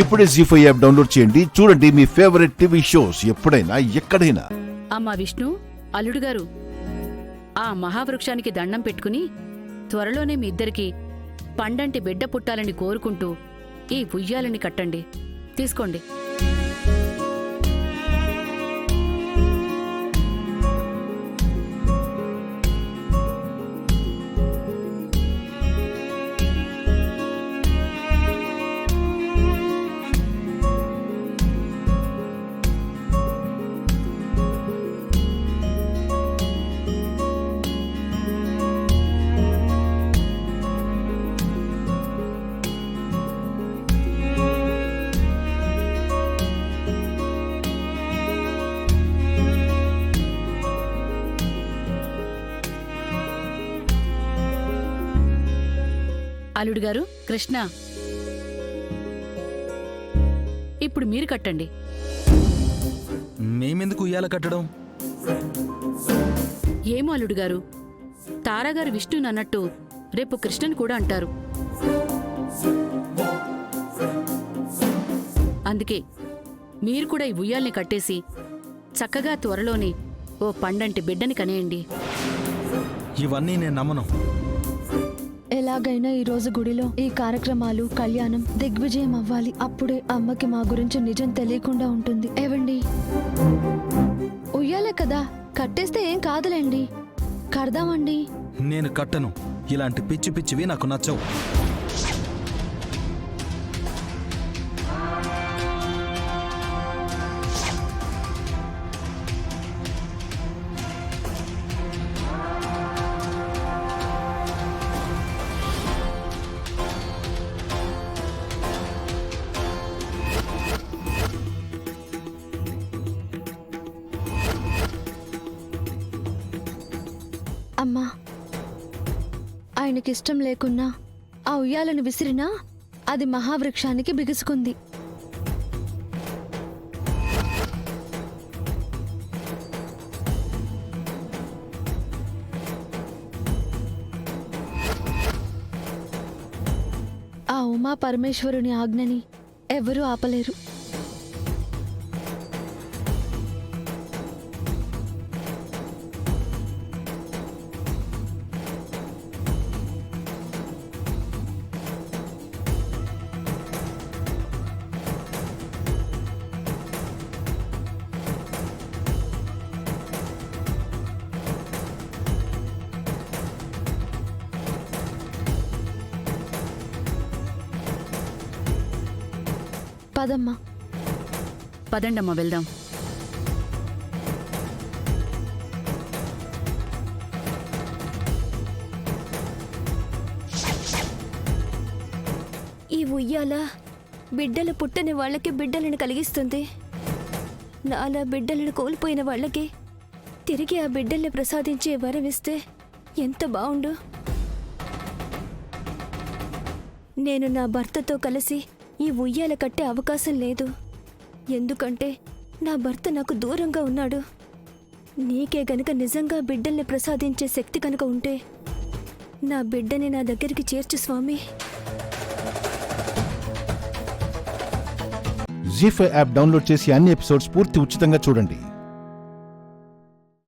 ఇప్పుడే జీ5 app download చేయండి. చూడండి మీ ఫేవరెట్ టీవీ షోస్ ఎప్పుడైనా ఎక్కడైనా. అమ్మా విష్ణు, అల్లుడు గారు ఆ మహావృక్షానికి దండం పెట్టుకుని త్వరలోనే మీ ఇద్దరికి పండంటి బిడ్డ పుట్టాలని కోరుకుంటూ ఈ ఉయ్యాలని కట్టండి. తీసుకోండి. అల్లుడు గారు, కృష్ణ, ఇప్పుడు మీరు కట్టండి. మేమెందుకు ఉయ్యాల కట్టడం? ఏమో అల్లుడు గారు, తారాగారు విష్ణుని అన్నట్టు రేపు కృష్ణని కూడా అంటారు. అందుకే మీరు కూడా ఈ ఉయ్యాల్ని కట్టేసి చక్కగా త్వరలోనే ఓ పండంటి బిడ్డని కనేయండి. ఇవన్నీ నేను నమ్మను. ఎలాగైనా ఈ రోజు గుడిలో ఈ కార్యక్రమాలు, కళ్యాణం దిగ్విజయం అవ్వాలి. అప్పుడే అమ్మకి మా గురించి నిజం తెలియకుండా ఉంటుంది. ఏవండి, ఉయ్యాలే కదా, కట్టేస్తే ఏం కాదులేండి, కడదామండి. నేను కట్టను. ఇలాంటి పిచ్చి పిచ్చివి నాకు నచ్చవు. అమ్మా, ఆయనకిష్టం లేకున్నా ఆ ఉయ్యాలను విసిరినా అది మహావృక్షానికి బిగుసుకుంది. ఆ ఉమా పరమేశ్వరుని ఆజ్ఞని ఎవరూ ఆపలేరు. పదమ్మా. పదండమ్మా, వెళ్దాం. ఈ ఉయ్యాల బిడ్డలు పుట్టని వాళ్ళకి బిడ్డలను కలిగిస్తుంది. నాలా బిడ్డలను కోల్పోయిన వాళ్ళకి తిరిగి ఆ బిడ్డల్ని ప్రసాదించే వరమిస్తే ఎంత బావుండు. నేను నా భర్తతో కలిసి ఈ ఉయ్యాల కట్టే అవకాశం లేదు. ఎందుకంటే నా భర్త నాకు దూరంగా ఉన్నాడు. నీకే గనక నిజంగా బిడ్డల్ని ప్రసాదించే శక్తి కనుక ఉంటే నా బిడ్డని నా దగ్గరికి చేర్చు స్వామి. జీ5 యాప్ డౌన్లోడ్ చేసి అన్ని ఎపిసోడ్స్ పూర్తి ఉచితంగా చూడండి.